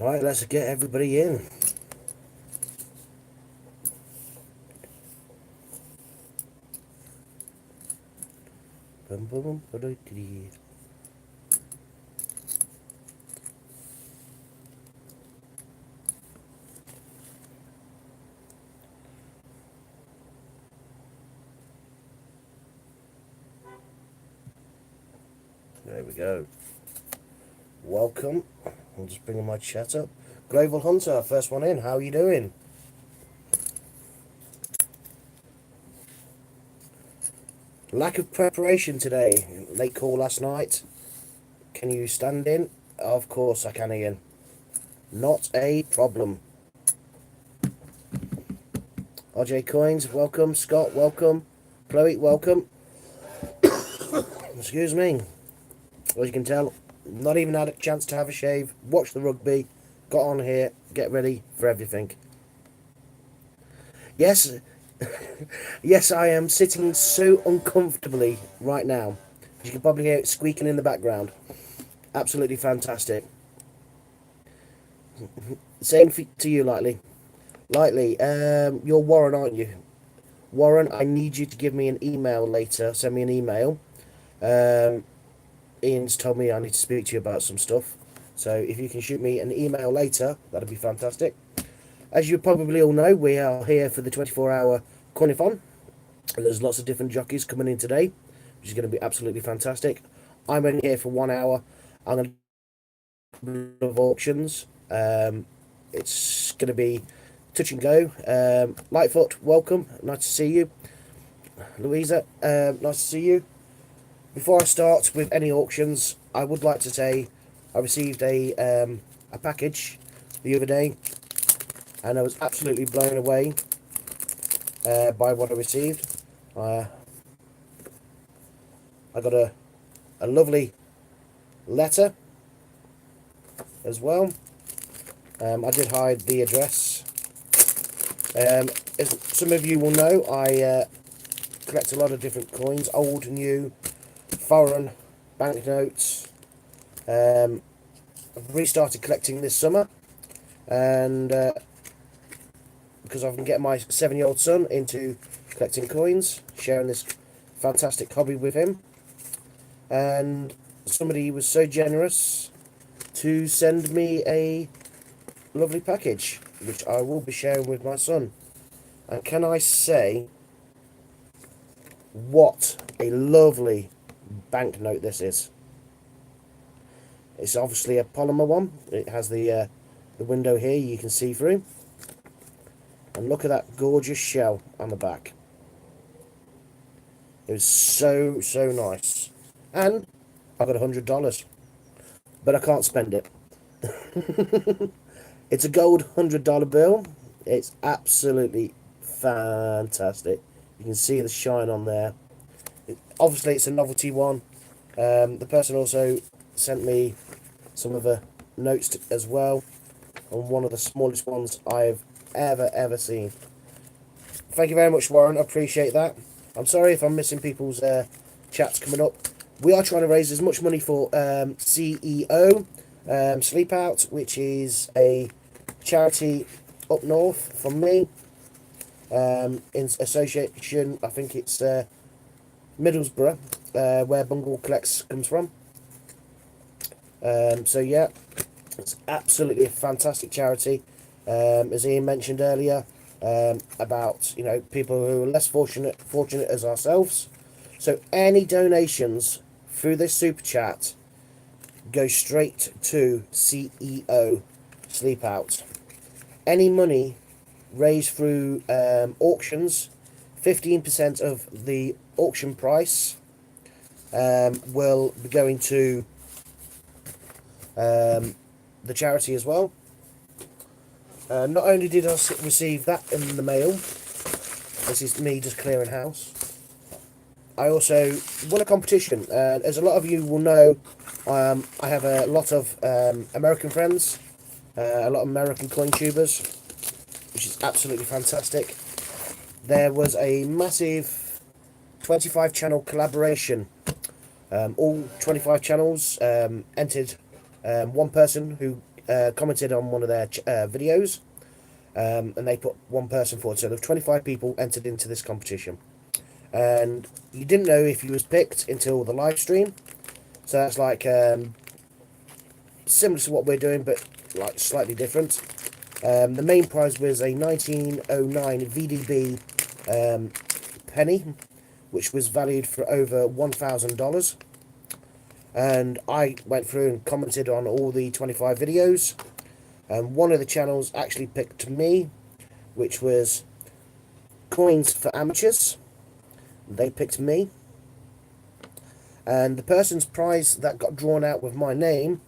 Right, let's get everybody in. Bum, bum, bum, ba-do-dee-dee. There we go. Welcome. I'm just bringing my chat up. Global Hunter, first one in. How are you doing? Lack of preparation today. Late call last night. Can you stand in? Of course I can, Ian. Not a problem. RJ Coins, welcome. Scott, welcome. Chloe, welcome. Excuse me. As you can tell, not even had a chance to have a shave, watch the rugby, got on here, get ready for everything. Yes, yes, I am sitting so uncomfortably right now. You can probably hear it squeaking in the background. Absolutely fantastic. Same to you, Lightly. Lightly, you're Warren, aren't you? Warren, I need you to give me an email later. Send me an email. Um, Ian's told me I need to speak to you about some stuff. So if you can shoot me an email later, that'd be fantastic. As you probably all know, we are here for the 24-hour Corniphon. And there's lots of different jockeys coming in today, which is going to be absolutely fantastic. I'm only here for 1 hour. I'm going to do auctions. It's going to be touch and go. Lightfoot, welcome. Nice to see you. Louisa, nice to see you. Before I start with any auctions, I would like to say I received a package the other day, and I was absolutely blown away by what I received. I got a lovely letter as well. I did hide the address. As some of you will know, I collect a lot of different coins, old, new, foreign, banknotes. I've restarted collecting this summer, and because I can get my 7-year-old son into collecting coins, sharing this fantastic hobby with him. And somebody was so generous to send me a lovely package, which I will be sharing with my son. And can I say, what a lovely banknote this is. It's obviously a polymer one. It has the window here you can see through. And look at that gorgeous shell on the back. It was so nice. And I got $100, but I can't spend it. It's a gold $100 bill. It's absolutely fantastic. You can see the shine on there. Obviously, it's a novelty one. The person also sent me some of the notes as well, on one of the smallest ones I've ever seen. Thank you very much, Warren. I appreciate that. I'm sorry if I'm missing people's chats coming up. We are trying to raise as much money for CEO Sleep Out, which is a charity up north from me, in association, I think it's Middlesbrough, where Bungle Collects comes from. So yeah, it's absolutely a fantastic charity. As Ian mentioned earlier, about people who are less fortunate as ourselves. So any donations through this super chat go straight to CEO Sleep Out. Any money raised through auctions, 15% of the auction price will be going to the charity as well. Not only did I receive that in the mail, this is me just clearing house, I also won a competition. As a lot of you will know, I have a lot of American friends, a lot of American coin tubers, which is absolutely fantastic. There was a massive 25 channel collaboration. All 25 channels entered one person who commented on one of their videos, and they put one person forward. So there were 25 people entered into this competition, and you didn't know if you was picked until the live stream. So that's like similar to what we're doing, but like slightly different. The main prize was a 1909 VDB penny, which was valued for over $1,000. And I went through and commented on all the 25 videos. And one of the channels actually picked me, which was Coins for Amateurs. They picked me. And the person's prize that got drawn out with my name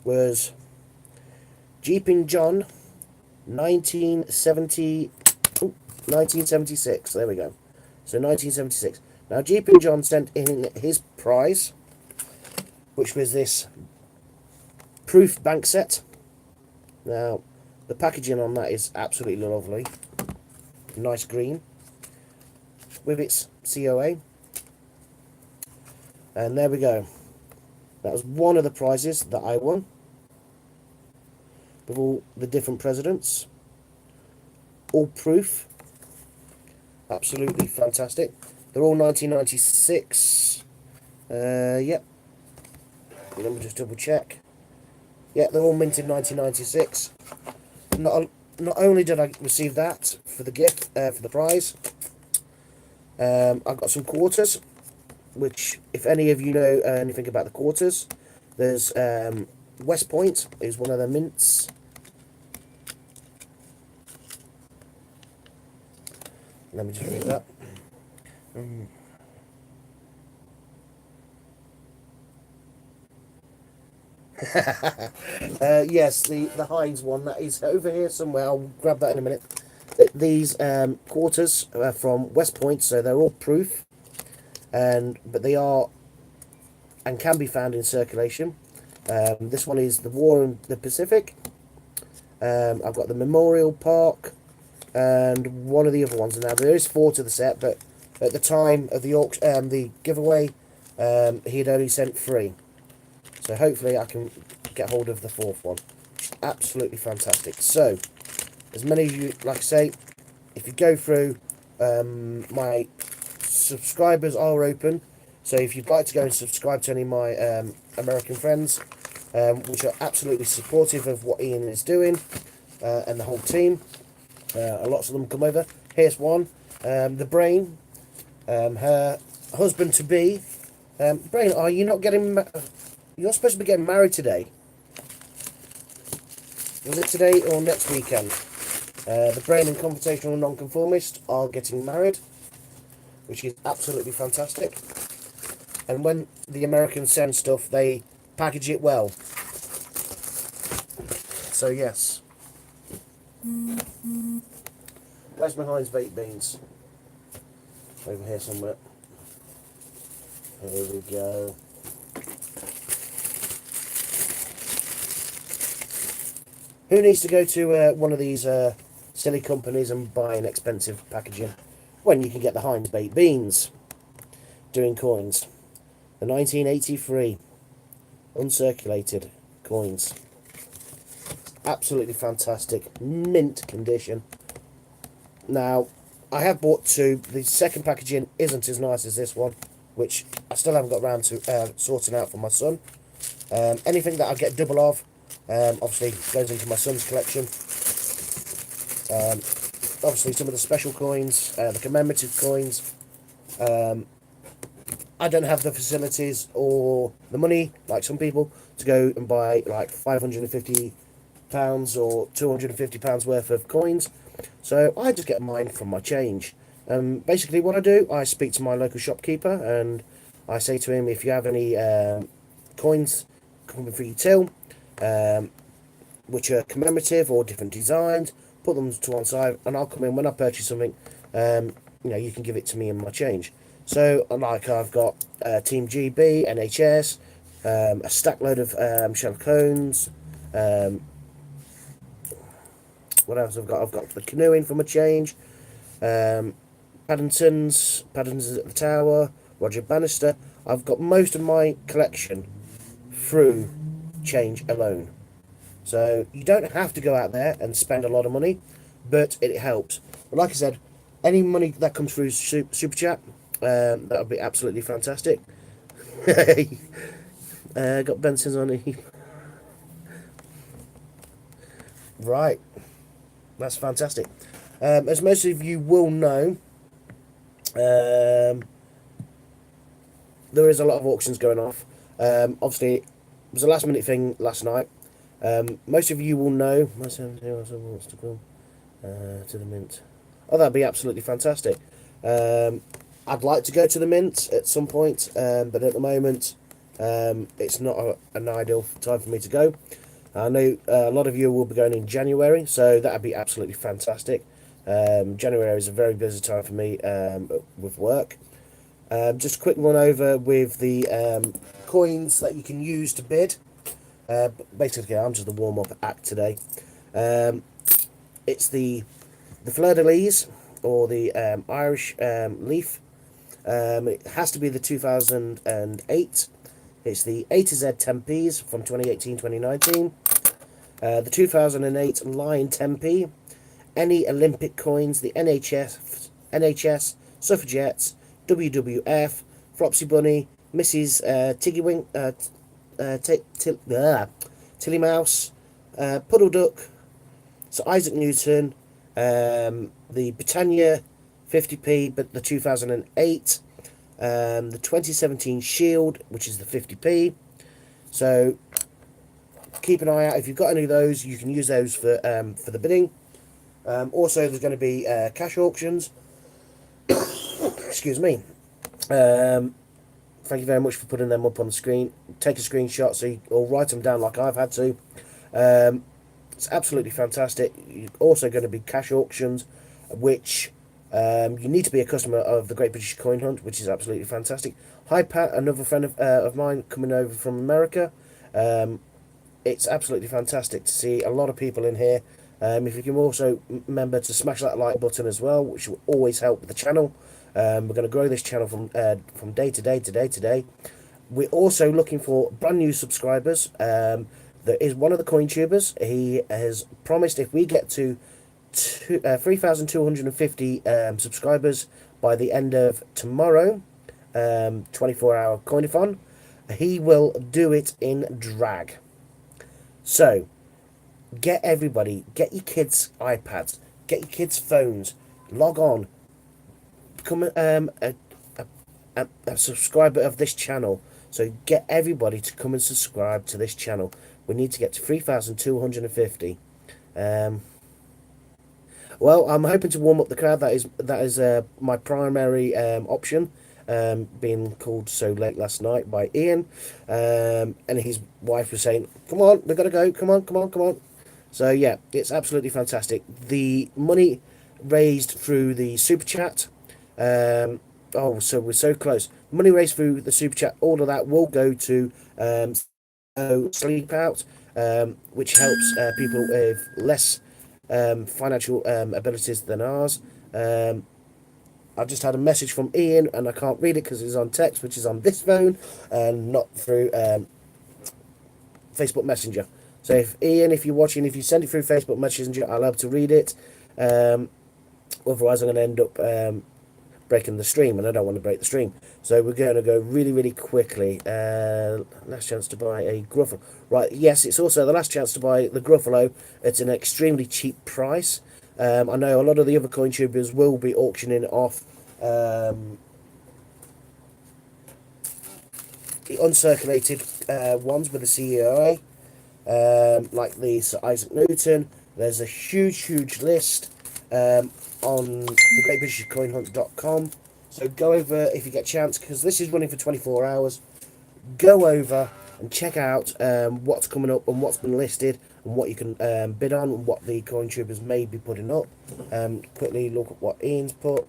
was Jeeping John 1976. There we go. So 1976. Now Jeeping John sent in his prize, which was this proof bank set. Now the packaging on that is absolutely lovely. Nice green with its COA. And there we go. That was one of the prizes that I won, with all the different presidents. All proof. Absolutely fantastic. They're all 1996. Yep. Let me just double check. Yeah, they're all minted 1996. Not only did I receive that for the gift, for the prize, I got some quarters, which, if any of you know anything about the quarters, there's West Point is one of the mints. Let me just read that. Yes, the Heinz one, that is over here somewhere. I'll grab that in a minute. These quarters are from West Point, so they're all proof, but they are and can be found in circulation. This one is the War in the Pacific. I've got the Memorial Park and one of the other ones. Now there is 4 to the set, but at the time of the auction, the giveaway, he had only sent 3. So hopefully I can get hold of the 4th one. Absolutely fantastic. So, as many of you, like I say, if you go through, my subscribers are open. So if you'd like to go and subscribe to any of my American friends, which are absolutely supportive of what Ian is doing, and the whole team, lots of them come over. Here's one, the Brain, her husband-to-be. Brain, are you not getting... You're supposed to be getting married today. Was it today or next weekend? The Brain and Confrontational Nonconformist are getting married, which is absolutely fantastic. And when the Americans send stuff, they package it well. So yes. Where's my Heinz baked beans? Over here somewhere. Here we go. Who needs to go to one of these silly companies and buy an expensive packaging when you can get the Heinz baked beans doing coins? The 1983 uncirculated coins. Absolutely fantastic. Mint condition. Now, I have bought 2. The second packaging isn't as nice as this one, which I still haven't got around to sorting out for my son. Anything that I get double of, obviously goes into my son's collection. Obviously some of the special coins, the commemorative coins. I don't have the facilities or the money, like some people, to go and buy like £550 or £250 worth of coins. So I just get mine from my change. Basically what I do, I speak to my local shopkeeper and I say to him, if you have any coins coming for your till, which are commemorative or different designs, put them to one side, and I'll come in when I purchase something. You can give it to me in my change. So, like, I've got Team GB, NHS, a stack load of shell cones. What else I've got? I've got the canoeing for my change. Paddington's at the Tower. Roger Bannister. I've got most of my collection through change alone. So you don't have to go out there and spend a lot of money, but it helps. But like I said, any money that comes through super chat, that would be absolutely fantastic. Got Benson's on it. Right, that's fantastic. As most of you will know, um, there is a lot of auctions going off. Obviously, it was a last minute thing last night. Most of you will know. My 17 wants to come to the mint. Oh, that'd be absolutely fantastic. I'd like to go to the mint at some point, but at the moment, it's not an ideal time for me to go. I know a lot of you will be going in January, so that'd be absolutely fantastic. January is a very busy time for me with work. Just a quick run over with the coins that you can use to bid. Basically, I'm just the warm-up act today. It's the fleur de lis, or the Irish leaf. It has to be the 2008. It's the A to Z 10p's from 2018-2019. The 2008 Lion 10p. Any Olympic coins, the NHS, Suffragettes, WWF, Flopsy Bunny, Mrs. Tilly Mouse, Puddle Duck, Sir Isaac Newton, the Britannia 50p, but the 2008, the 2017 Shield, which is the 50p. So keep an eye out. If you've got any of those, you can use those for the bidding. Also, there's going to be cash auctions. Excuse me. Thank you very much for putting them up on the screen. Take a screenshot or write them down like I've had to. It's absolutely fantastic. You're also going to be cash auctions, which you need to be a customer of the Great British Coin Hunt, which is absolutely fantastic. Hi Pat, another friend of mine coming over from America. It's absolutely fantastic to see a lot of people in here. If you can also remember to smash that like button as well, which will always help with the channel. We're going to grow this channel from day to day to day to day. We're also looking for brand new subscribers. There is one of the coin tubers. He has promised if we get to 3,250 subscribers by the end of tomorrow, 24-hour coinathon, he will do it in drag. So get your kids' iPads, get your kids' phones, log on, become a subscriber of this channel. So get everybody to come and subscribe to this channel. We need to get to 3,250. Well, I'm hoping to warm up the crowd. That is my primary option. Being called so late last night by Ian, and his wife was saying, "Come on, we've got to go. Come on, come on, come on." So yeah, it's absolutely fantastic. The money raised through the super chat. So we're so close. Money raised through the super chat. All of that will go to Sleep Out, which helps people with less financial abilities than ours. I just had a message from Ian, and I can't read it because it's on text, which is on this phone and not through Facebook Messenger. So if you're watching, if you send it through Facebook Messenger, I'll be able to read it. Otherwise, I'm going to end up breaking the stream, and I don't want to break the stream. So we're going to go really, really quickly. Last chance to buy a Gruffalo. Right, yes, it's also the last chance to buy the Gruffalo at an extremely cheap price. I know a lot of the other coin tubers will be auctioning off the uncirculated ones with the CEOA, like the Sir Isaac Newton. There's a huge list on the greatbritishcoinhunt.com. So go over if you get a chance, because this is running for 24 hours. Go over and check out what's coming up and what's been listed and what you can bid on and what the coin tubers may be putting up. Quickly look at what Ian's put.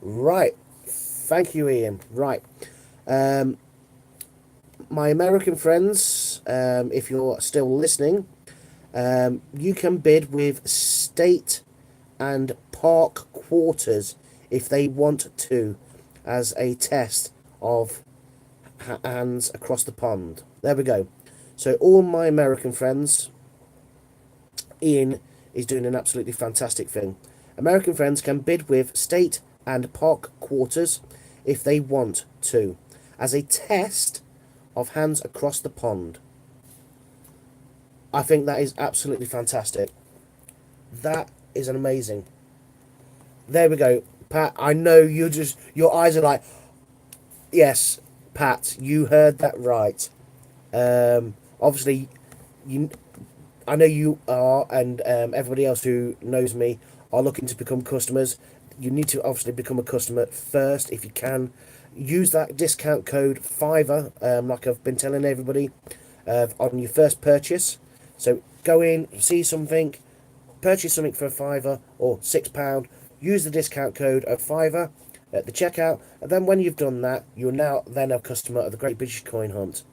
Right, thank you, Ian. Right, my American friends, if you're still listening, you can bid with state and park quarters if they want to, as a test of hands across the pond. There we go. So all my American friends, Ian is doing an absolutely fantastic thing. American friends can bid with state and park quarters if they want to, as a test of hands across the pond. I think that is absolutely fantastic. That is an amazing. There we go, Pat. I know you just your eyes are like, yes, Pat, you heard that right. Obviously, you. I know you are, and everybody else who knows me are looking to become customers. You need to obviously become a customer first if you can. Use that discount code Fiverr, like I've been telling everybody, on your first purchase. So go in, see something, purchase something for a fiver or £6. Use the discount code of Fiverr at the checkout, and then when you've done that, you're now then a customer of the Great British Coin Hunt.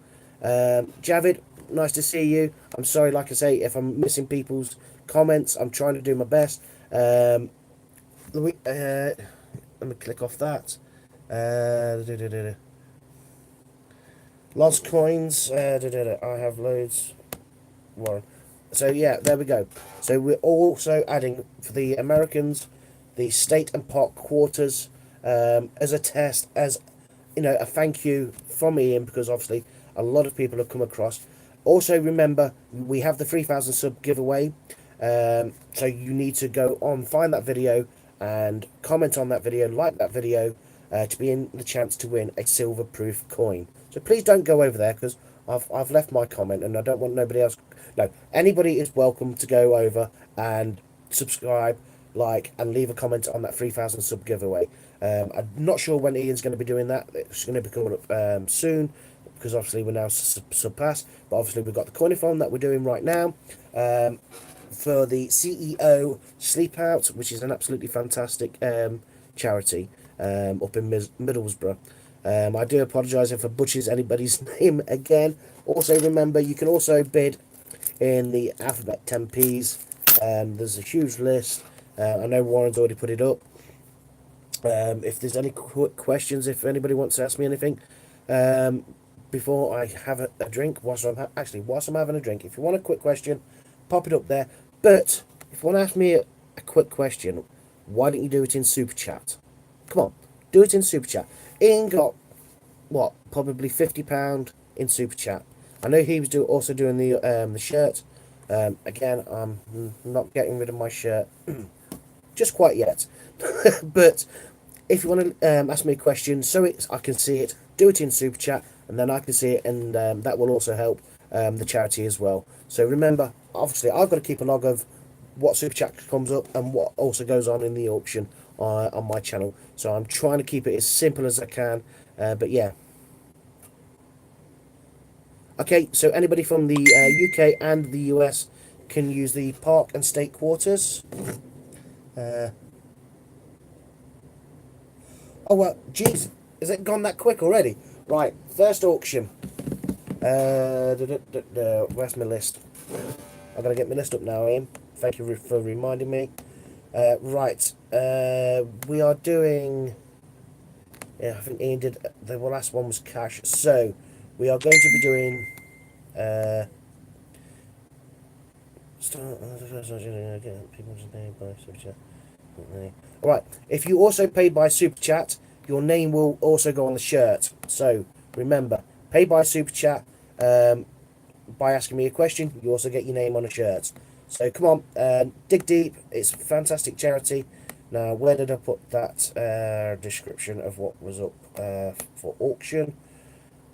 Javid, nice to see you. I'm sorry, like I say, if I'm missing people's comments, I'm trying to do my best. Let me click off that. Lost coins. I have loads. Warren. So yeah, there we go. So we're also adding for the Americans the state and park quarters, as a test, as a thank you from Ian, because obviously a lot of people have come across. Also remember, we have the 3,000 sub giveaway, so you need to go on, find that video and comment on that video, like that video, to be in the chance to win a silver proof coin. So please don't go over there, because I've left my comment and I don't want nobody else. No, anybody is welcome to go over and subscribe, like, and leave a comment on that 3,000 sub giveaway. I'm not sure when Ian's going to be doing that. It's going to be coming up soon, because obviously we're now surpassed. But obviously we've got the coinathon that we're doing right now, for the CEO Sleep Out, which is an absolutely fantastic charity up in Middlesbrough. I do apologise if I butchers anybody's name again. Also remember, you can also bid in the alphabet 10p's. There's a huge list. I know Warren's already put it up. If there's any quick questions, if anybody wants to ask me anything, before I have a drink, whilst I'm having a drink, if you want a quick question, pop it up there. But if you want to ask me a quick question, why don't you do it in Super Chat? Come on, do it in Super Chat. Ian got, what, probably £50 in Super Chat. I know he was also doing the shirt. Again, I'm not getting rid of my shirt just quite yet. But if you want to ask me a question so I can see it, do it in Super Chat, and then I can see it, and that will also help the charity as well. So remember, obviously, I've got to keep a log of what Super Chat comes up and what also goes on in the auction on my channel. So I'm trying to keep it as simple as I can. But yeah. Okay, so anybody from the UK and the US can use the park and state quarters. Oh, well, jeez, has it gone that quick already? Right, first auction. Where's my list? I've got to get my list up now, Ian. Thank you for reminding me. Right, we are doing... Yeah, I think Ian did... The last one was cash. So, we are going to be doing... Alright, if you also pay by Super Chat, your name will also go on the shirt. So, remember, pay by Super Chat, by asking me a question, you also get your name on a shirt. So, come on, dig deep. It's a fantastic charity. Now, where did I put that description of what was up for auction?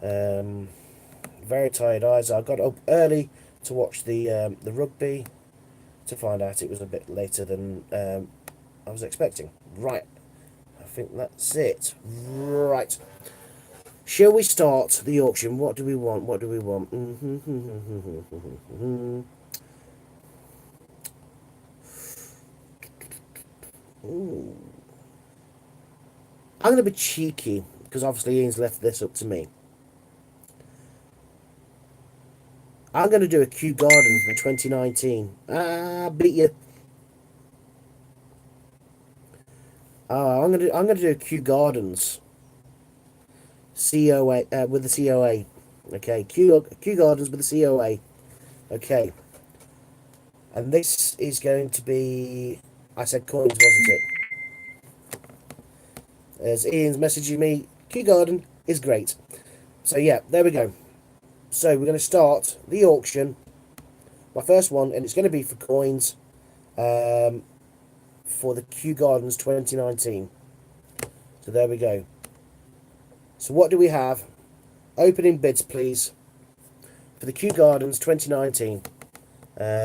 Very tired eyes. I got up early to watch the rugby, to find out it was a bit later than I was expecting. Right, I think that's it. Right, shall we start the auction? What do we want? What do we want? Ooh. I'm going to be cheeky, because obviously Ian's left this up to me. I'm going to do a Kew Gardens from 2019. Ah, beat you. I'm gonna do Kew Gardens COA with the COA. Okay, Kew Gardens with the COA. Okay, and this is going to be. I said coins, wasn't it? As Ian's messaging me, Kew Garden is great. So yeah, there we go. So we're going to start the auction. My first one, and it's going to be for coins for the Kew Gardens 2019. So there we go. So what do we have? Opening bids, please, for the Kew Gardens 2019.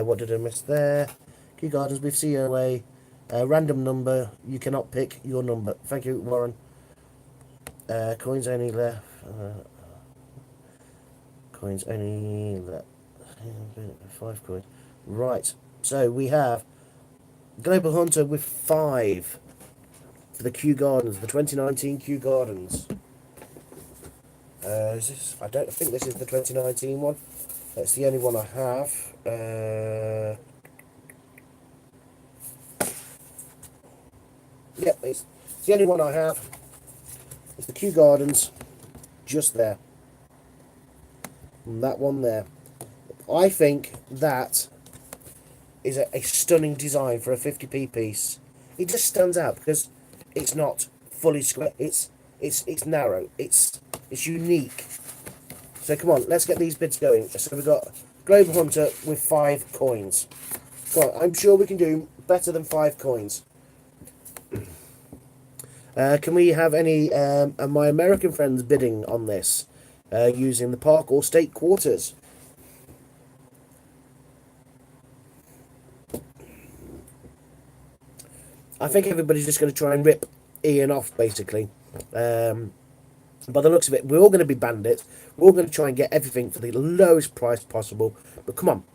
What did I miss there? Kew Gardens with COA. Random number. You cannot pick your number. Thank you, Warren. Coins only left. Coins only left. 5 coins. Right. So we have Global Hunter with 5 for the Kew Gardens, the 2019 Kew Gardens. Is this? I don't think this is the 2019 one. That's the only one I have. Yep, it's the only one I have. It's the Kew Gardens, just there. And that one there. I think that is a stunning design for a 50p piece. It just stands out because it's not fully square. It's narrow. It's unique. So come on, let's get these bids going. So we've got Global Hunter with 5 coins. Come on, I'm sure we can do better than 5 coins. Can we have any of my American friends bidding on this using the park or state quarters? I think everybody's just going to try and rip Ian off, basically. By the looks of it, we're all going to be bandits. We're all going to try and get everything for the lowest price possible. But come on,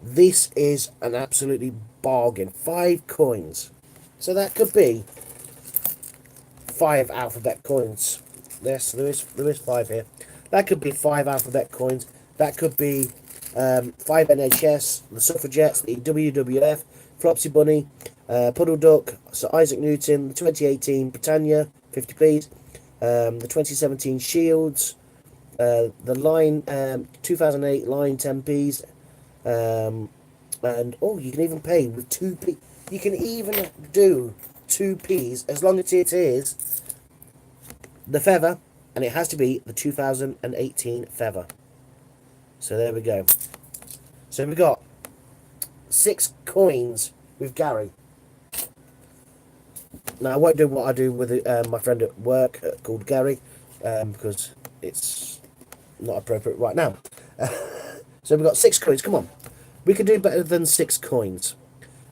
this is an absolutely bargain. 5 coins. So that could be 5 alphabet coins. Yes, there is 5 here. That could be 5 alphabet coins. That could be 5 NHS, the Suffragettes, the WWF, Flopsy Bunny, Puddle Duck, Sir Isaac Newton, the 2018 Britannia, 50p, the 2017 Shields, the Line 2008 Line 10p's, and oh, you can even pay with 2p. You can even do 2p's as long as it is the feather, and it has to be the 2018 feather. So there we go. So we've got 6 coins with Gary. Now I won't do what I do with my friend at work called Gary because it's not appropriate right now. So we've got 6 coins. Come on, we can do better than 6 coins,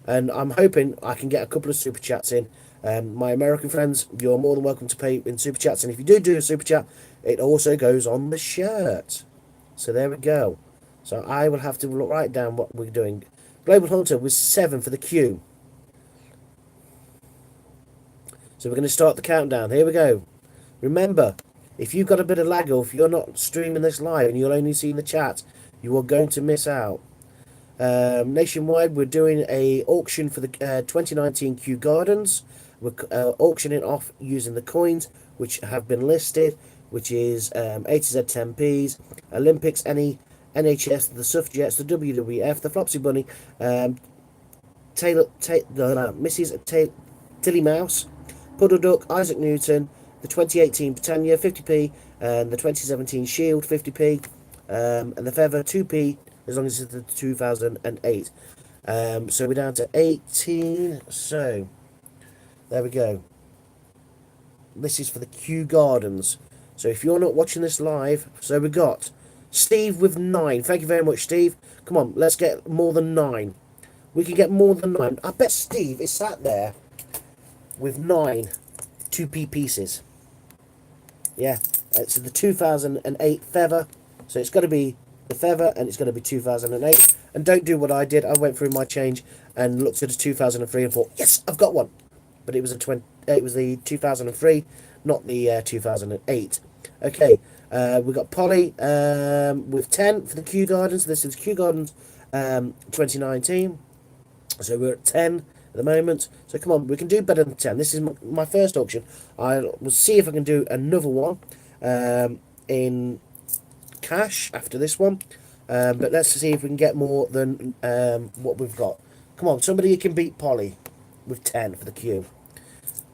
and I'm hoping I can get a couple of super chats in. My American friends, you're more than welcome to pay in super chats, and if you do a super chat, it also goes on the shirt. So there we go. So I will have to write down what we're doing. Global Hunter was 7 for the queue. So we're going to start the countdown. Here we go. Remember, if you've got a bit of lag, or if you're not streaming this live and you're only seeing the chat, you are going to miss out. Nationwide, we're doing a auction for the 2019 Kew Gardens. We're auctioning off using the coins which have been listed, which is A to Z 10p's, Olympics, NHS, the Suffragettes, the WWF, the Flopsy Bunny, Mrs. Tilly Mouse, Puddle Duck, Isaac Newton, the 2018 Britannia 50p, and the 2017 Shield 50p, and the Feather 2p as long as it's the 2008. So we're down to 18. So there we go. This is for the Kew Gardens. So if you're not watching this live, so we got Steve with 9. Thank you very much, Steve. Come on, let's get more than 9. We can get more than 9. I bet Steve is sat there with 9 2p pieces. Yeah, it's the 2008 Feather. So it's got to be the Feather, and it's going to be 2008. And don't do what I did. I went through my change and looked at a 2003 and thought, yes, I've got one. But it was the 2003, not the 2008. Okay, we've got Polly with 10 for the Kew Gardens. This is Kew Gardens 2019. So we're at 10 at the moment. So come on, we can do better than 10. This is my first auction. I will see if I can do another one in cash after this one. But let's see if we can get more than what we've got. Come on, somebody who can beat Polly with 10 for the queue.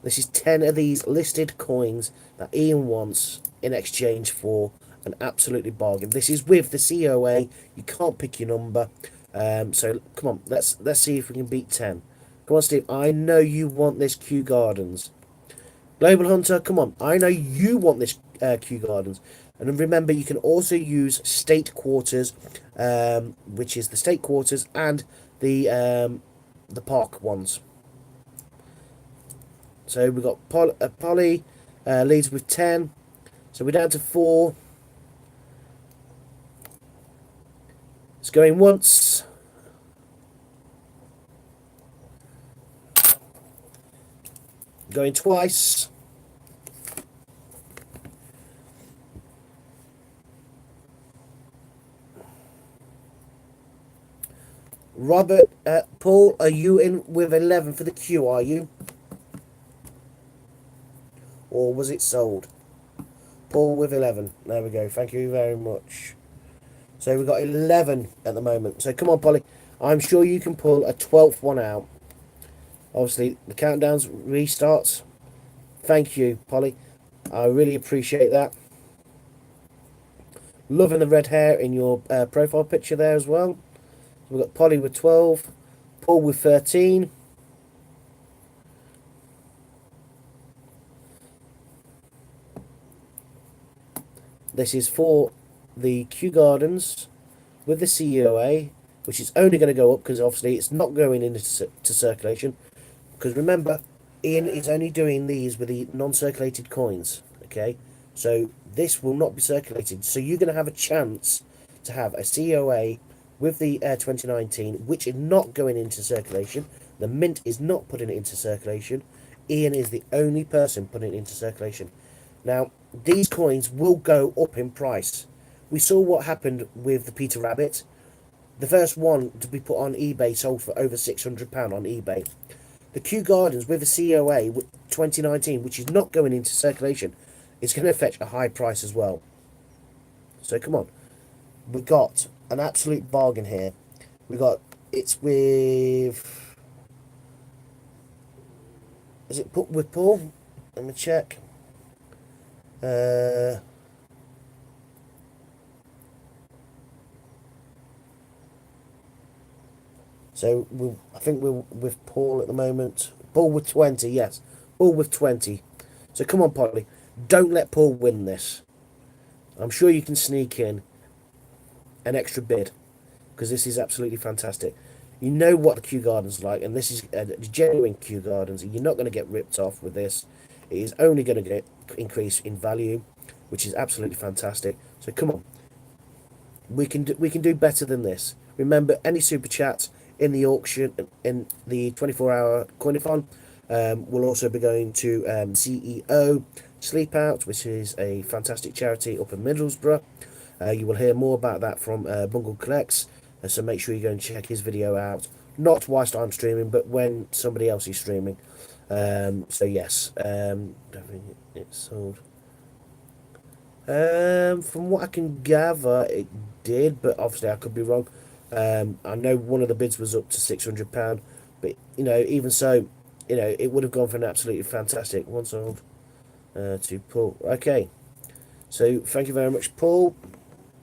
This is 10 of these listed coins that Ian wants in exchange for an absolutely bargain. This is with the COA. You can't pick your number. So come on, let's see if we can beat 10. Come on, Steve. I know you want this Kew Gardens. Global Hunter, come on. I know you want this Kew Gardens. And remember, you can also use state quarters, which is the state quarters and the park ones. So we've got Polly leads with 10. So we're down to 4. It's going once. Going twice. Robert, Paul, are you in with 11 for the queue, are you? Or was it sold? Paul with 11. There we go. Thank you very much. So we've got 11 at the moment. So come on, Polly. I'm sure you can pull a 12th one out. Obviously, the countdown's restarts. Thank you, Polly. I really appreciate that. Loving the red hair in your profile picture there as well. We've got Polly with 12. Paul with 13. This is for the Kew Gardens with the COA, which is only going to go up because obviously it's not going into circulation. Because remember, Ian is only doing these with the non-circulated coins. Okay, so this will not be circulated. So you're going to have a chance to have a COA with the 2019, which is not going into circulation. The Mint is not putting it into circulation. Ian is the only person putting it into circulation. Now, these coins will go up in price. We saw what happened with the Peter Rabbit. The first one to be put on eBay sold for over £600 on eBay. The Kew Gardens with the COA 2019, which is not going into circulation, is going to fetch a high price as well. So come on. We've got an absolute bargain here. It's with... Is it put with Paul? Let me check. So I think we're with Paul at the moment. Paul with 20, yes. Paul with 20. So come on, Polly. Don't let Paul win this. I'm sure you can sneak in an extra bid, because this is absolutely fantastic. You know what the Kew Gardens like, and this is a genuine Kew Gardens, and you're not going to get ripped off with this. It is only going to get increase in value, which is absolutely fantastic. So come on, we can do better than this. Remember, any super chats in the auction, in the 24-hour coinathon, will also be going to CEO Sleep Out, which is a fantastic charity up in Middlesbrough. You will hear more about that from Bungle Collects, so make sure you go and check his video out. Not whilst I'm streaming, but when somebody else is streaming. So yes, don't think it's sold. From what I can gather, it did, but obviously I could be wrong. I know one of the bids was up to £600, but you know, even so, you know, it would have gone for an absolutely fantastic one sold to Paul. Okay, so thank you very much, Paul.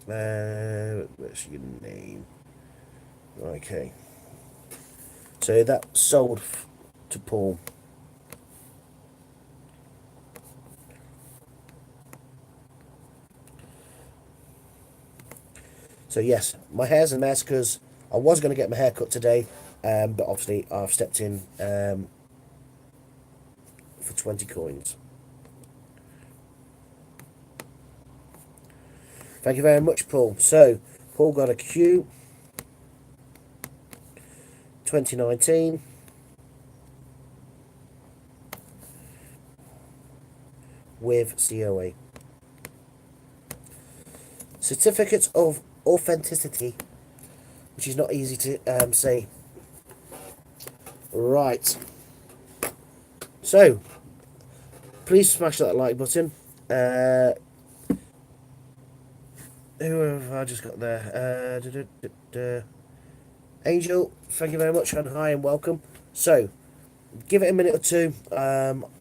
What's your name? Okay, so that sold to Paul. So yes, my hair's a mess because I was going to get my hair cut today, but obviously I've stepped in for 20 coins. Thank you very much, Paul. So, Paul got a Q 2019 with COA. Certificate of Authenticity, which is not easy to say. Right. So, please smash that like button. Who have I just got there? Angel, thank you very much, and hi and welcome. So, give it a minute or two.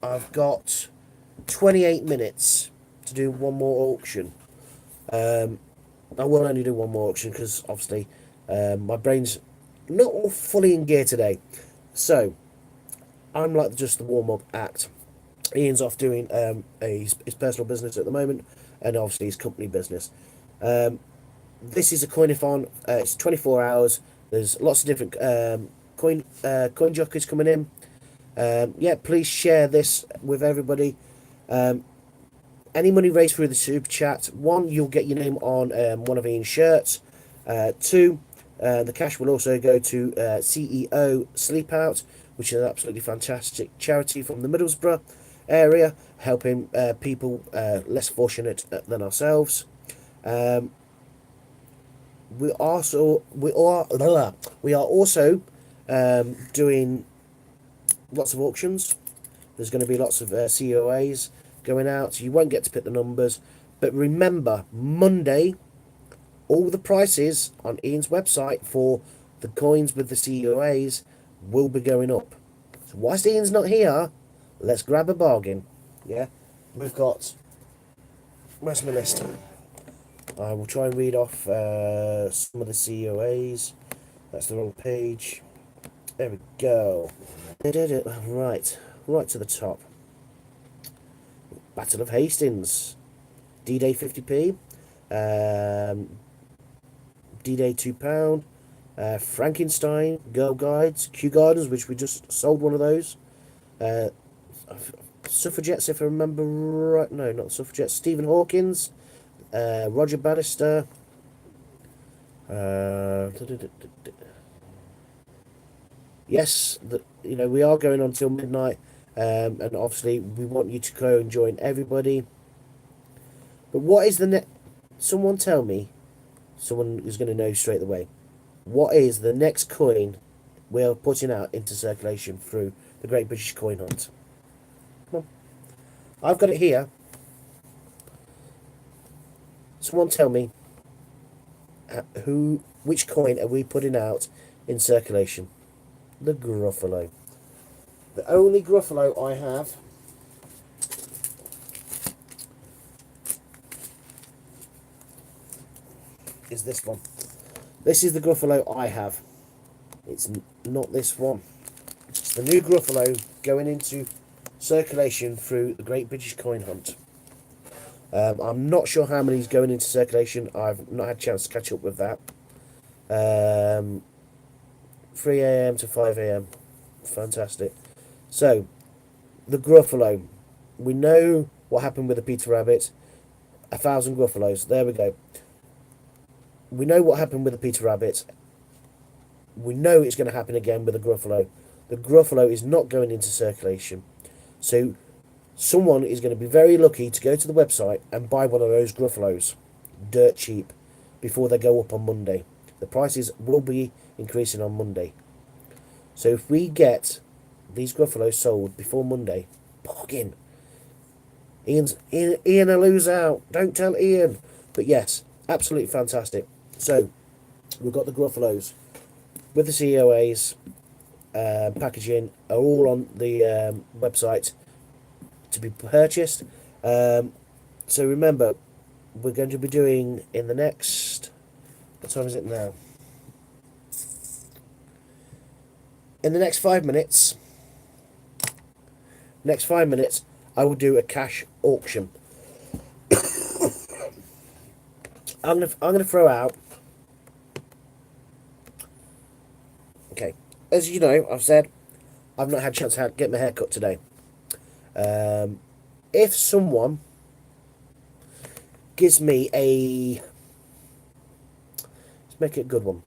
I've got 28 minutes to do one more auction. Um, I will only do one more auction because obviously my brain's not all fully in gear today. So, I'm like just the warm up act. Ian's off doing his personal business at the moment, and obviously his company business. Um, this is a coinathon. It's 24 hours. There's lots of different coin jockeys coming in. Yeah, please share this with everybody. Any money raised through the super chat, one, you'll get your name on one of Ian's shirts. Two, the cash will also go to CEO Sleep Out, which is an absolutely fantastic charity from the Middlesbrough area, helping people less fortunate than ourselves. We are also doing lots of auctions. There's going to be lots of COAs going out. You won't get to pick the numbers, but remember, Monday, all the prices on Ian's website for the coins with the COAs will be going up. So whilst Ian's not here, let's grab a bargain. Yeah, we've got. Where's my list? I will try and read off some of the COAs. That's the wrong page. There we go. Right to the top. Battle of Hastings, D-Day 50p, D-Day £2, Frankenstein, Girl Guides, Kew Gardens, which we just sold one of those, Suffragettes, if I remember right, no, not Suffragettes, Stephen Hawkins, Roger Bannister, yes, we are going on till midnight, and obviously we want you to go and join everybody. But what is the next? Someone tell me. Someone is going to know straight away. What is the next coin we are putting out into circulation through the Great British Coin Hunt? Come on. I've got it here. Someone tell me which coin are we putting out in circulation? The Gruffalo. The only Gruffalo I have is this one. This is the Gruffalo I have. It's not this one. It's the new Gruffalo going into circulation through the Great British Coin Hunt. I'm not sure how many is going into circulation. I've not had a chance to catch up with that. 3 a.m. to 5 a.m. Fantastic. So, the Gruffalo. We know what happened with the Peter Rabbit. 1,000 Gruffalos. There we go. We know what happened with the Peter Rabbit. We know it's going to happen again with the Gruffalo. The Gruffalo is not going into circulation. So, someone is going to be very lucky to go to the website and buy one of those Gruffalos. Dirt cheap. Before they go up on Monday. The prices will be increasing on Monday. So if we get these Gruffalos sold before Monday, bargain. Ian will lose out. Don't tell Ian. But yes, absolutely fantastic. So we've got the Gruffalos with the COAs packaging are all on the website to be purchased. So remember, we're going to be doing in the next. What time is it now? In the next 5 minutes. I will do a cash auction. I'm gonna throw out. Okay, as you know, I've said I've not had a chance to get my hair cut today. If someone gives me let's make it a good one,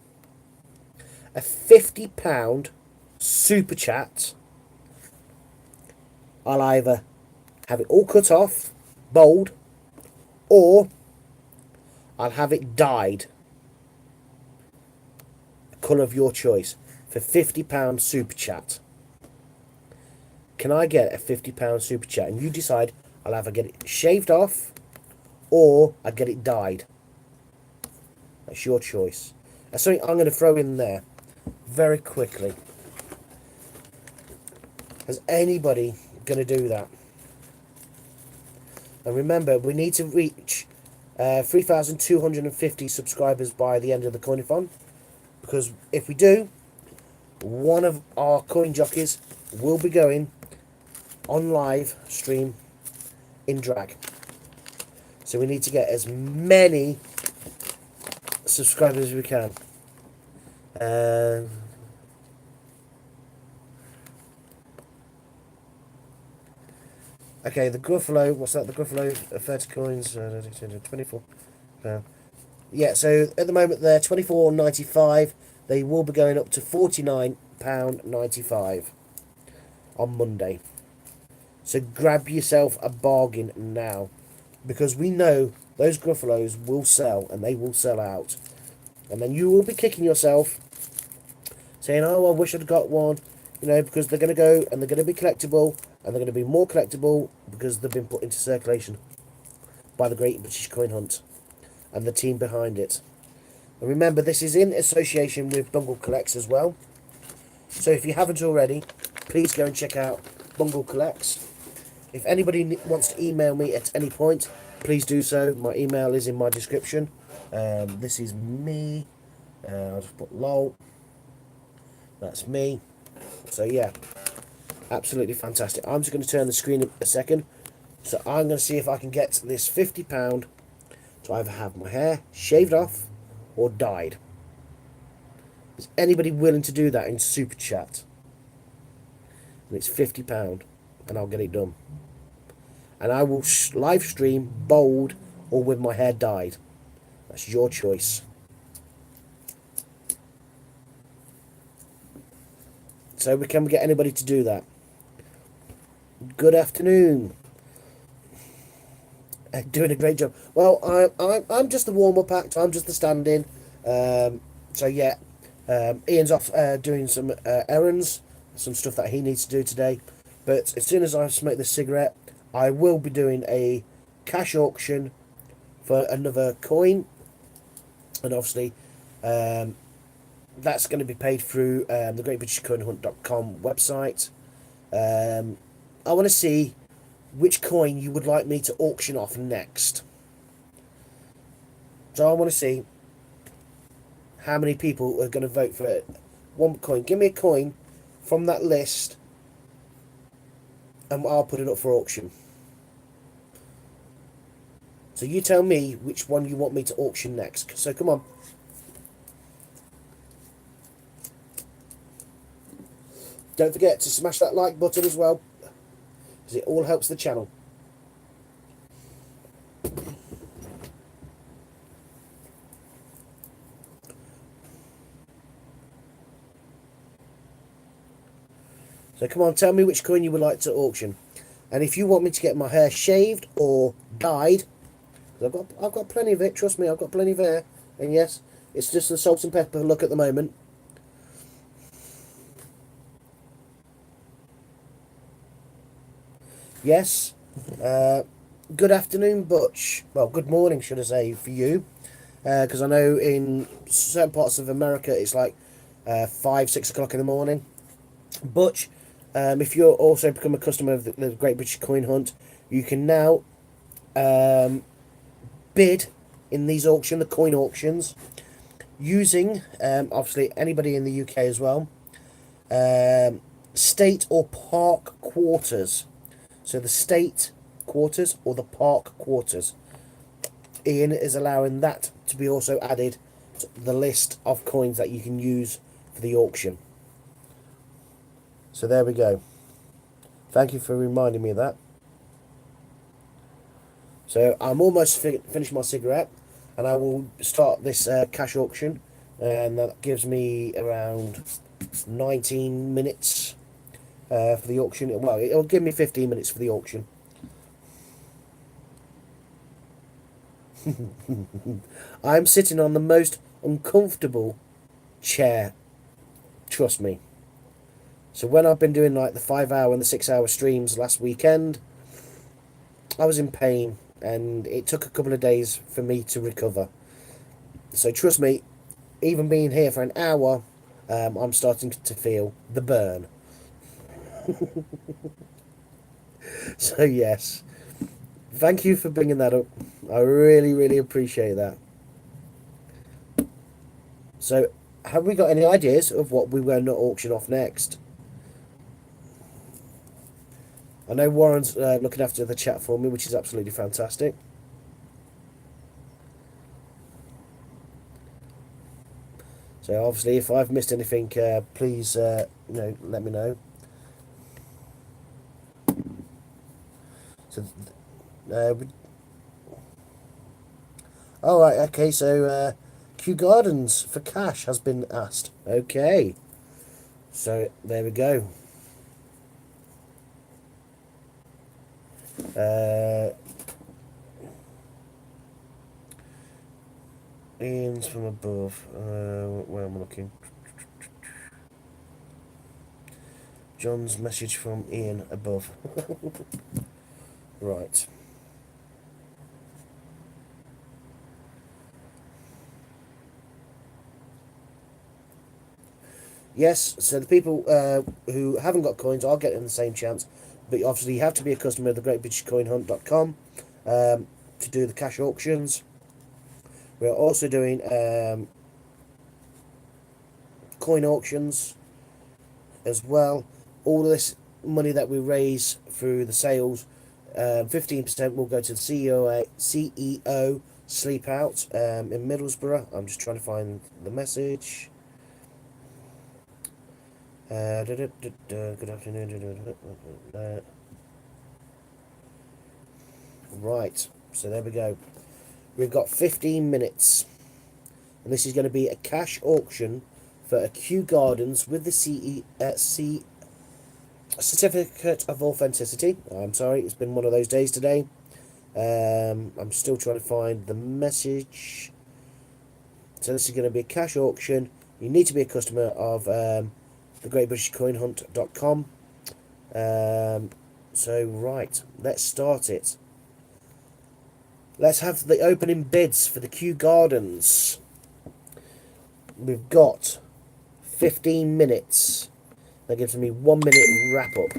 a £50 super chat, I'll either have it all cut off, bold, or I'll have it dyed, a colour of your choice, for £50 super chat. can I get a £50 super chat? And you decide, I'll either get it shaved off or I get it dyed. That's your choice. That's something I'm going to throw in there very quickly. Is anybody going to do that? And remember, we need to reach 3,250 subscribers by the end of the coinathon. Because if we do, one of our coin jockeys will be going on live stream in drag. So we need to get as many subscribers as we can. Okay, the Gruffalo, what's that? The Gruffalo, 30 coins, 24. Yeah, so at the moment they're £24.95. They will be going up to £49.95 on Monday. So grab yourself a bargain now, because we know those Gruffalos will sell, and they will sell out. And then you will be kicking yourself, saying, oh, I wish I'd got one, because they're going to go and they're going to be collectible, and they're going to be more collectible because they've been put into circulation by the Great British Coin Hunt and the team behind it. And remember, this is in association with Bungle Collects as well. So if you haven't already, please go and check out Bungle Collects. If anybody wants to email me at any point, please do so. My email is in my description. This is me. I'll just put lol. That's me. So yeah, absolutely fantastic. I'm just going to turn the screen a second. So I'm going to see if I can get this £50 to either have my hair shaved off or dyed. Is anybody willing to do that in Super Chat? And it's £50 and I'll get it done. And I will live stream bold or with my hair dyed. That's your choice. So can we get anybody to do that? Good afternoon. Doing a great job. Well, I'm just the warm-up act. I'm just the stand-in. So yeah, Ian's off doing some errands, some stuff that he needs to do today. But as soon as I smoke this cigarette, I will be doing a cash auction for another coin, and obviously that's going to be paid through the greatbritishcoinhunt.com website. I want to see which coin you would like me to auction off next. So I want to see how many people are going to vote for it. One coin. Give me a coin from that list and I'll put it up for auction. So you tell me which one you want me to auction next. So come on. Don't forget to smash that like button as well, because it all helps the channel. So come on, tell me which coin you would like to auction. And if you want me to get my hair shaved or dyed, because I've got plenty of it, trust me, I've got plenty of hair. And yes, it's just the salt and pepper look at the moment. Yes. Good afternoon, Butch. Well, good morning, should I say, for you. Because I know in certain parts of America it's like 5, 6 o'clock in the morning. Butch, if you're also become a customer of the Great British Coin Hunt, you can now bid in these the coin auctions, using, obviously, anybody in the UK as well, state or park quarters. So the state quarters or the park quarters. Ian is allowing that to be also added to the list of coins that you can use for the auction. So there we go. Thank you for reminding me of that. So I'm almost finished my cigarette, and I will start this cash auction, and that gives me around 19 minutes for the auction. Well, it'll give me 15 minutes for the auction. I'm sitting on the most uncomfortable chair, trust me. So when I've been doing like the 5 hour and the 6 hour streams last weekend, I was in pain, and it took a couple of days for me to recover. So trust me, even being here for an hour, I'm starting to feel the burn. So yes, thank you for bringing that up. I really, really appreciate that. So, have we got any ideas of what we want to auction off next? I know Warren's looking after the chat for me, which is absolutely fantastic. So obviously, if I've missed anything, please, let me know. So, uh, all right, okay. So, Kew Gardens for cash has been asked. Okay, so there we go. Uh, Ian's from above. Where am I looking? John's message from Ian above. Right. Yes, so the people who haven't got coins are getting the same chance, but obviously you have to be a customer of thegreatbritishcoinhunt.com to do the cash auctions. We're also doing coin auctions as well. All of this money that we raise through the sales, 15% will go to the CEO Sleep Out in Middlesbrough. I'm just trying to find the message. Good afternoon. Right, so there we go. We've got 15 minutes, and this is going to be a cash auction for a Kew Gardens with the certificate of authenticity. I'm sorry, it's been one of those days today. I'm still trying to find the message. So this is going to be a cash auction. You need to be a customer of thegreatbritishcoinhunt.com. So right, let's start it. Let's have the opening bids for the Kew Gardens. We've got 15 minutes. That gives me 1 minute wrap up.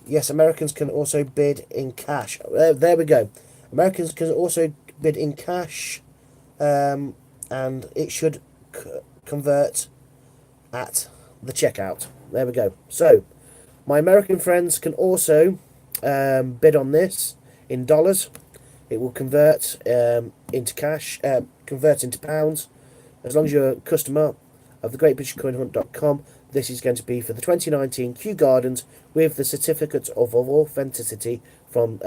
Yes, Americans can also bid in cash. There we go. Americans can also bid in cash, and it should convert at the checkout. There we go. So, my American friends can also bid on this in dollars. It will convert into cash, convert into pounds. As long as you're a customer of thegreatbritishcoinhunt.com, this is going to be for the 2019 Kew Gardens with the certificate of authenticity from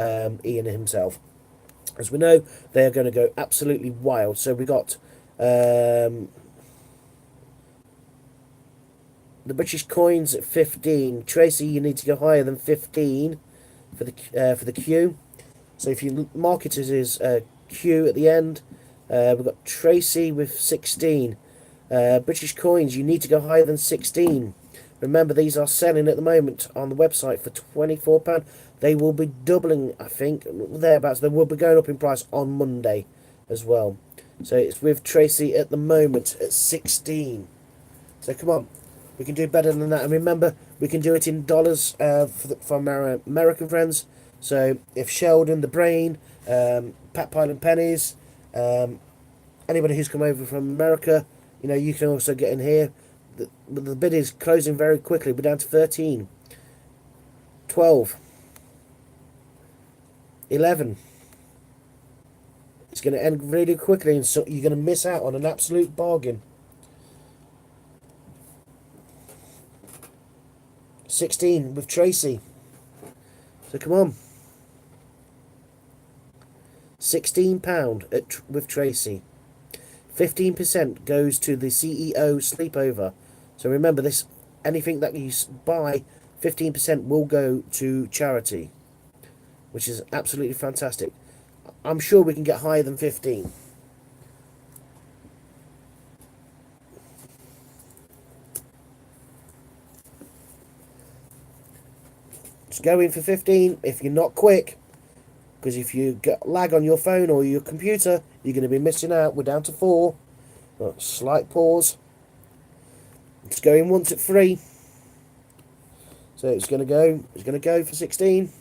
Ian himself. As we know, they are going to go absolutely wild. So we got the British coins at 15. Tracy, you need to go higher than 15 for the Q. So if you mark it as Q at the end, we've got Tracy with 16. British coins, you need to go higher than 16. Remember, these are selling at the moment on the website for £24. They will be doubling, I think, thereabouts. They will be going up in price on Monday as well. So it's with Tracy at the moment at 16. So come on, we can do better than that. And remember, we can do it in dollars from our American friends. So if Sheldon, the Brain, Pat Pile and Pennies, anybody who's come over from America, you can also get in here. The bid is closing very quickly. We're down to 13, 12, 11. It's going to end really quickly, and so you're going to miss out on an absolute bargain. 16 with Tracy. So come on. £16 with Tracy. 15% goes to the CEO sleepover. So remember this, anything that you buy, 15% will go to charity, which is absolutely fantastic. I'm sure we can get higher than 15. Just go in for 15 if you're not quick, because if you get lag on your phone or your computer, you're going to be missing out. We're down to 4. Slight pause. It's going once at 3. So it's going to go for 16.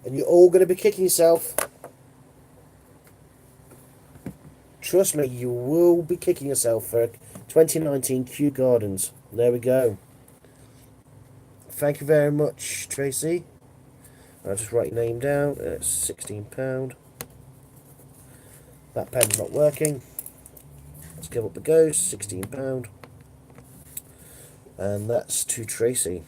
And you're all going to be kicking yourself. Trust me, you will be kicking yourself for 2019 Kew Gardens. There we go. Thank you very much, Tracy. I'll just write your name down. It's £16. That pen's not working. Let's give up the ghost. £16. And that's to Tracy.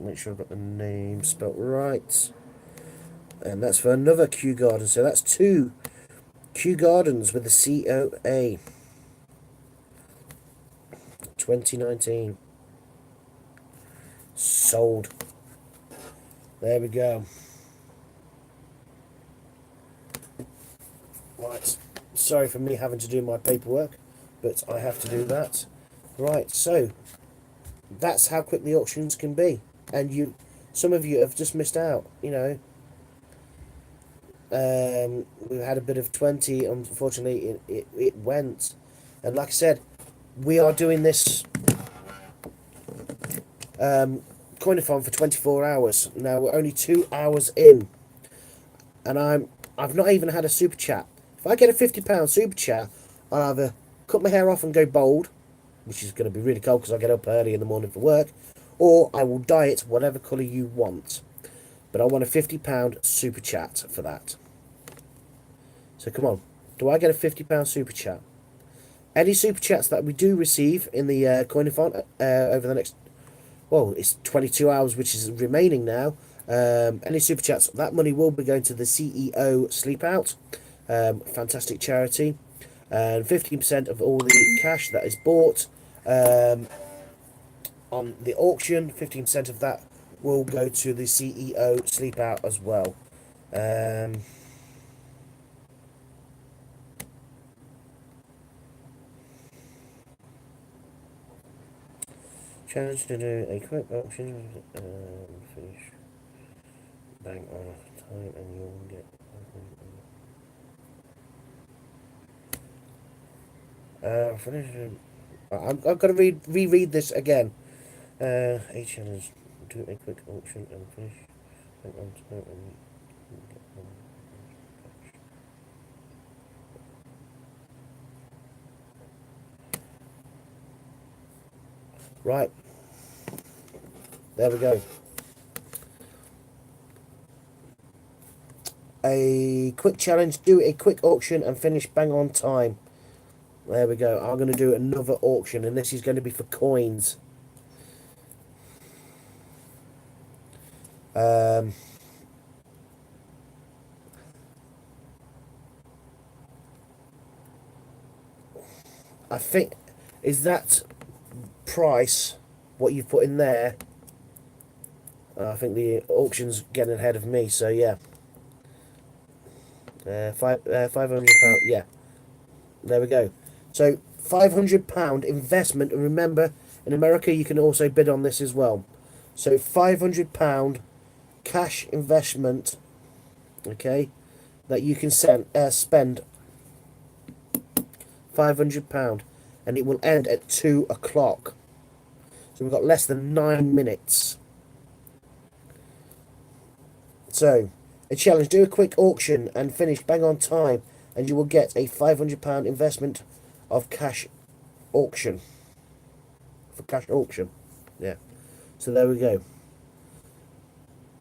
Make sure I've got the name spelt right. And that's for another Kew Garden. So that's 2 Kew Gardens with the COA. 2019. Sold. There we go. Right. Sorry for me having to do my paperwork, but I have to do that. Right, so that's how quick the auctions can be. And some of you have just missed out, you know. We've had a bit of 20. Unfortunately, it went. And like I said, we are doing this coin-a-thon for 24 hours. Now, we're only 2 hours in. And I've not even had a super chat. If I get a £50 super chat, I'll either cut my hair off and go bald, which is going to be really cold because I get up early in the morning for work, or I will dye it whatever colour you want. But I want a £50 super chat for that. So come on, do I get a £50 super chat? Any super chats that we do receive in the coin-a-thon over the next, well, it's 22 hours which is remaining now. Any super chats, that money will be going to the CEO Sleep Out, fantastic charity, and 15% of all the cash that is bought on the auction, 15% of that will go to the CEO Sleep Out as well. Challenge to do a quick auction, finish bang on time, and you'll get. Finish. I've got to reread this again. A challenge, do a quick auction and finish bang on time, and you'll get. Right. There we go. A quick challenge, do a quick auction and finish bang on time. There we go. I'm going to do another auction, and this is going to be for coins. I think, is that price what you've put in there? I think the auction's getting ahead of me, so yeah. £500, yeah. There we go. So £500 investment, and remember, in America you can also bid on this as well. So £500 cash investment, okay, that you can spend £500, and it will end at 2 o'clock. So we've got less than 9 minutes. So, a challenge, do a quick auction and finish bang on time, and you will get a £500 investment of cash auction. For cash auction. Yeah. So there we go.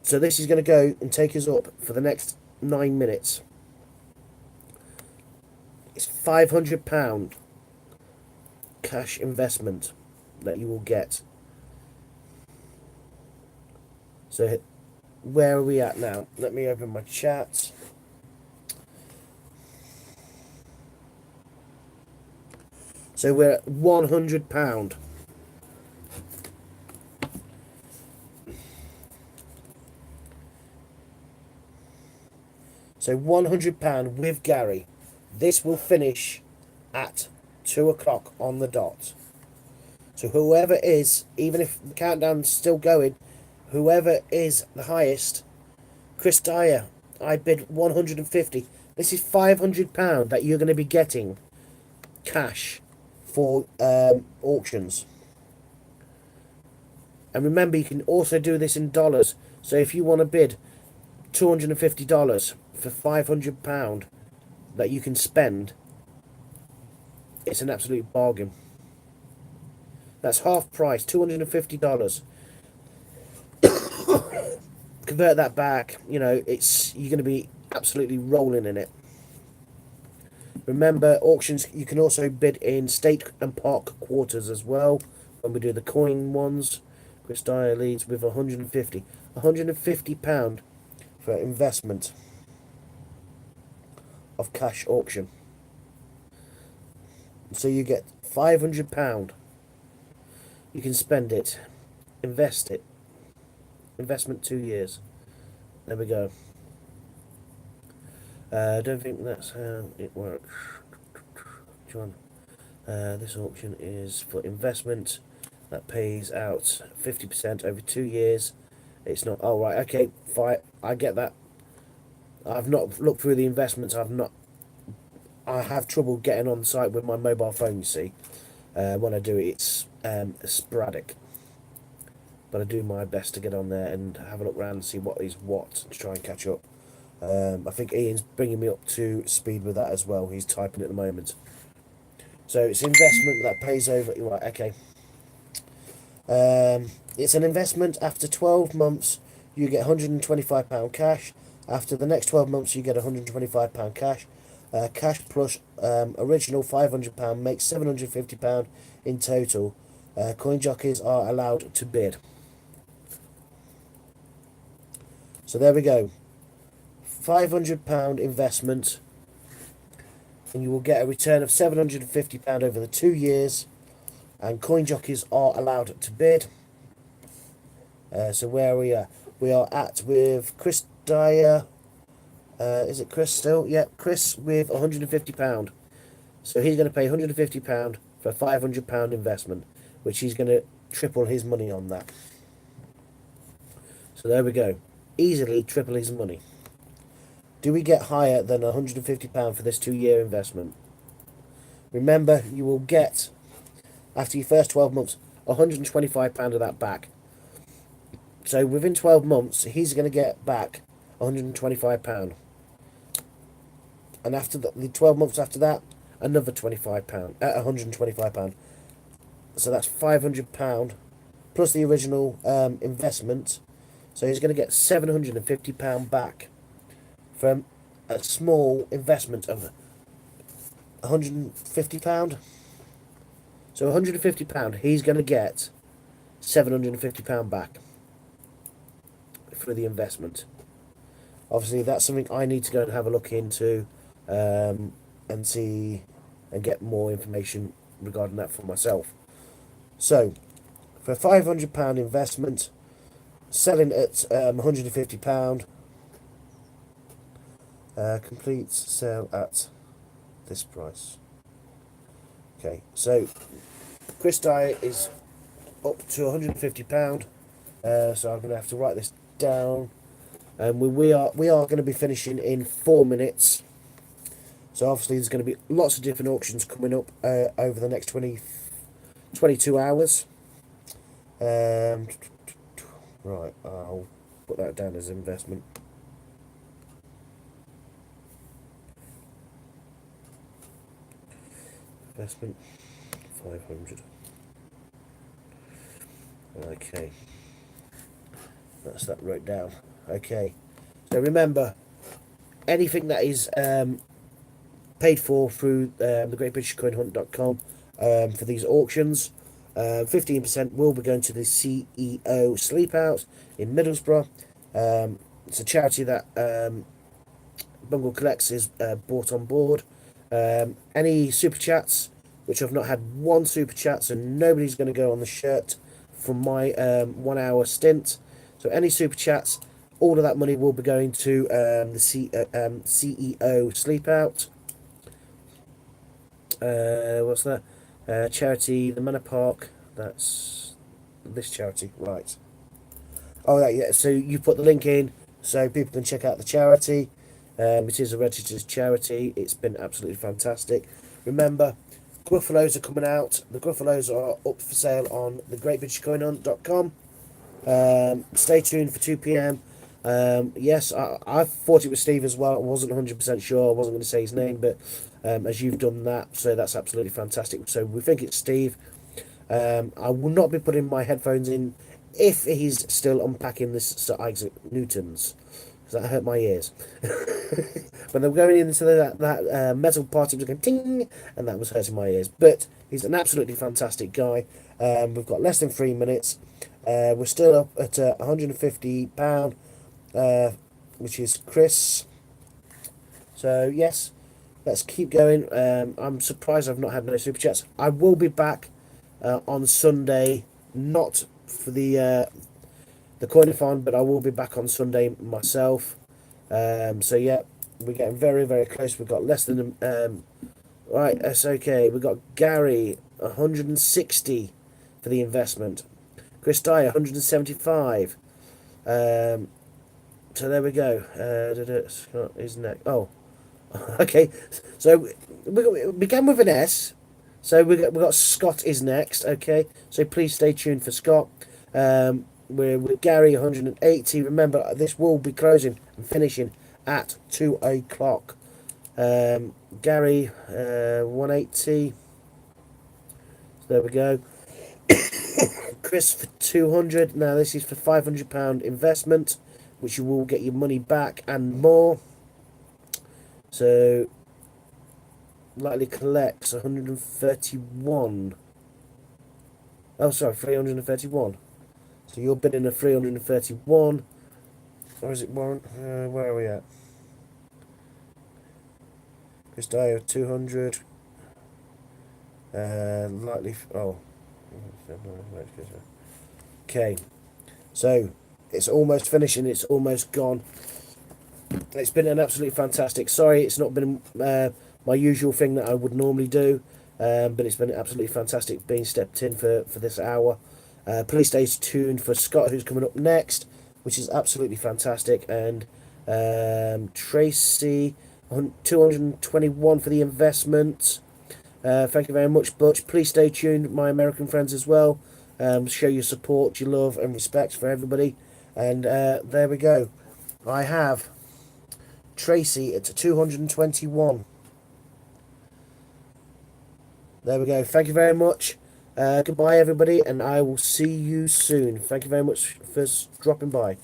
So this is going to go and take us up for the next 9 minutes. It's £500 cash investment that you will get. So where are we at now? Let me open my chat. So we're at £100. So £100 with Gary. This will finish at 2 o'clock on the dot. So whoever is, even if the countdown's still going, whoever is the highest, Chris Dyer, I bid 150. This is £500 that you're going to be getting cash for auctions. And remember, you can also do this in dollars. So if you want to bid $250 for £500 that you can spend, it's an absolute bargain. That's half price, $250. Convert that back, you're going to be absolutely rolling in it. Remember, auctions, you can also bid in state and park quarters as well. When we do the coin ones, Chris Dyer leads with £150 for investment of cash auction. So you get £500. You can spend it, invest it. Investment 2 years. There we go. I don't think that's how it works. John, this auction is for investment that pays out 50% over 2 years. It's not. Oh right, okay, fine. I get that. I've not looked through the investments. I have trouble getting on the site with my mobile phone. You see, when I do it, it's sporadic. But I do my best to get on there and have a look around and see what is what to try and catch up. I think Ian's bringing me up to speed with that as well. He's typing at the moment. So it's investment that pays over. Right, okay. It's an investment. After 12 months, you get £125 cash. After the next 12 months, you get £125 cash. Cash plus original £500 makes £750 in total. Coin jockeys are allowed to bid. So there we go. £500 investment, and you will get a return of £750 over the 2 years, and coin jockeys are allowed to bid. So where are we at? We are at with Chris Dyer. Is it Chris still? Yeah, Chris with £150. So he's going to pay £150 for a £500 investment, which he's going to triple his money on that. So there we go. Easily triple his money. Do we get higher than £150 for this 2-year investment? Remember, you will get, after your first 12 months, £125 of that back. So within 12 months, he's going to get back £125. And after the 12 months after that, another £125. So that's £500 plus the original investment. So he's going to get £750 back from a small investment of £150. So £150, he's going to get £750 back for the investment. Obviously, that's something I need to go and have a look into and see and get more information regarding that for myself. So, for a £500 investment, selling at £150, complete sale at this price. Okay, so Chris Dyer is up to £150. So I'm going to have to write this down. And we are going to be finishing in 4 minutes. So obviously there's going to be lots of different auctions coming up over the next 22 hours. Right, I'll put that down as investment. Investment 500. Okay, that's that wrote down. Okay, so remember, anything that is paid for through the GreatBritishCoinHunt.com for these auctions, 15% will be going to the CEO Sleep Out in Middlesbrough. It's a charity that Bungle Collects is brought on board. Any super chats, which I've not had one super chat, so nobody's going to go on the shirt from my 1 hour stint. So any super chats, All of that money will be going to the CEO Sleep Out. What's that? Charity, the Manor Park. That's this charity, right? Oh, yeah. So you put the link in so people can check out the charity. It is a registered charity. It's been absolutely fantastic. Remember, Gruffaloes are coming out. The Gruffaloes are up for sale on thegreatbritishcoinhunt.com. Stay tuned for 2 p.m. Yes, I thought it was Steve as well. I wasn't 100% sure. I wasn't going to say his name, but as you've done that, so that's absolutely fantastic. So we think it's Steve. I will not be putting my headphones in if he's still unpacking this Sir Isaac Newton's, because that hurt my ears. But they're going into that metal part, it was going ting, and that was hurting my ears. But he's an absolutely fantastic guy. We've got less than 3 minutes. We're still up at £150, which is Chris. So yes, let's keep going. I'm surprised I've not had no super chats. I will be back on Sunday, not for the coin-a-thon, but I will be back on Sunday myself. So yeah, we're getting very, very close. We've got less than right. That's okay. We've got Gary 160 for the investment. Chris Dyer 175. So there we go. Scott is next. Oh, okay. So we began with an S. So we got Scott is next. Okay. So please stay tuned for Scott. We're with Gary 180. Remember, this will be closing and finishing at 2 o'clock. Gary 180. There we go. Chris for 200. Now this is for £500 investment, which you will get your money back and more. So likely collects 131. Oh, sorry, 331. So you're bidding a 331. Or is it Warren? Where are we at? Chris Dyer 200. Likely. Oh. Okay. So it's almost finishing. It's almost gone. It's been an absolutely fantastic. Sorry, it's not been my usual thing that I would normally do, but it's been absolutely fantastic being stepped in for this hour. Please stay tuned for Scott, who's coming up next, which is absolutely fantastic, and Tracy 221 for the investment. Thank you very much, Butch. Please stay tuned, my American friends, as well. Show your support, your love, and respect for everybody. And there we go. I have Tracy at 221. There we go. Thank you very much. Goodbye, everybody, and I will see you soon. Thank you very much for dropping by.